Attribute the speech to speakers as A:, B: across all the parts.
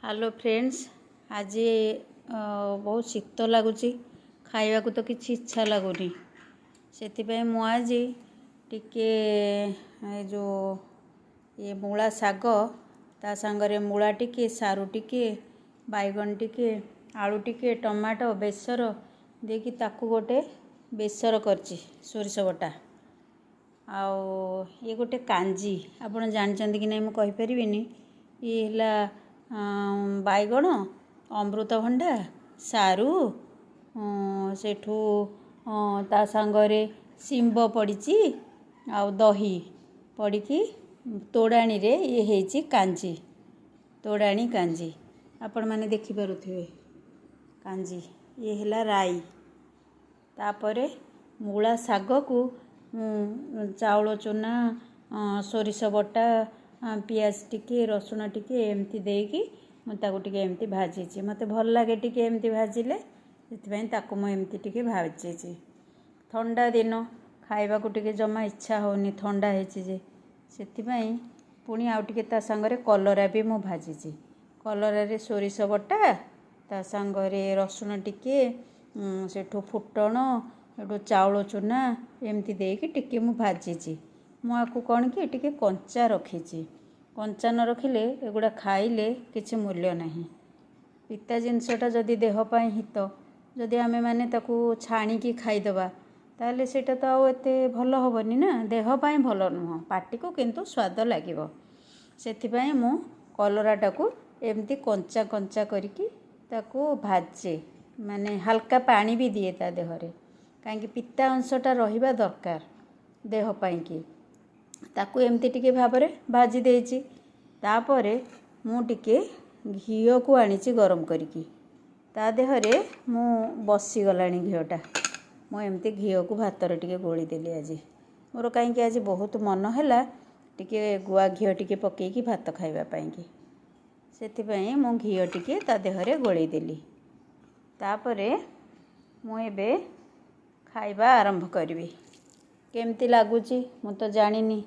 A: Hello friends. आज बहुत शीत लगुच खाइबा तो किसी इच्छा लगुनि से आज टिके जो ये मूला शाग ता सांगरे मूला टिके सारू टिके बैगन टिके आलू टिके टमाटो बेसर देकी ताकू गोटे बेसर करची सोरिष बटा आउ ये गोटे कांजी आपन जानचंदी कि नहीं मु कहि परिबिनी। ये हला बैगण अमृतभंडा सारू सेठू ता सांगरे सिंब पड़ी आउ दही पड़ी तोड़ाणी रे ये हेची कांजी तोड़ाणी कांजी आपण माने देखि पारुथिबे कांजी ये हला राई तापरे मूला शाग को चाउल चूना सोरिष बटा पियाज टिके रसुण टिके एमती देकी मुझे टिके एमती भाजी मते भल लगे टिके एमती भाजिले से एमती टिके भाजी। ठंडा दिन खाइबा को टिके जमा इच्छा होनी ठंडा होची जे सेतिपई पुणी आउ टिके ता संगरे कलरा भी मु भाजी कलरा रे सोरिष बटा ता संगरे रसुण टिके सेठू फुटण एटू चाउल चूना एमती देकी टिके मु भाजी मुझे कौन कि टिके कंचा रखी कंचा न रखिले एगुड़ा खाइले किछि मूल्य नहीं। पिता जिनसटा जदि देहपाई हित जदि आमे माने ताकू छाणिकी खाइदबा ताले सेटा तो आउ एते भल होबनी ना देहपाई भल नुह पाटी को किंतु स्वाद लागिबो सेथिपाई मु कलराटाकू एमती कंचा कंचा करिकी ताकू भाजे माने हल्का पानी भी दिए ता देहरे काहेकि पिता अंशटा रहिबा दरकार देहपाई की ताकू एमती टिके भाबरे भाजी देइची तापरे मु टिके घिओ को आनीची गरम करिकी ता देहरे मु बसी गलानी घिओटा मु एमती घिओ को भातर टिके गोली देली आज मोर काहेकि आज बहुत मन हैला टिके गुआ घिओ टिके पकेकी भात खाइबा पाइकी सेथिपई मु घिओ टिके ता देहरे गोली देली तापरे मु एबे खाइबा आरंभ करबी। केमती लागुची मु तो जानिनी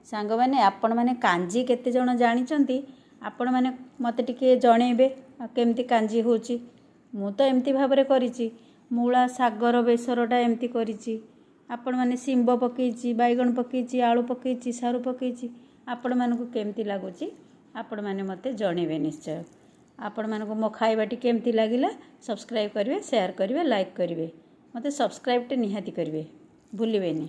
A: सांग माने आपण माने कांजी केते जण जानिचंती आपण माने मते टिके जणेबे केमती कांजी होची मु तो एमती भाबरे करिची मूला सागर बेसरटा एमती करिची आपण माने सिंब पकेची बैगण पकेची आलू पकेची सारू पकेची आपण मानकु केमती लागुची आपण माने मते जणेबे निश्चय। आपण मानकु मो खाइबाटी केमती लागिला सब्सक्राइब करिवे शेयर करिवे लाइक करिवे मते सब्सक्राइब टे निहाती करिवे भूलिबेनी।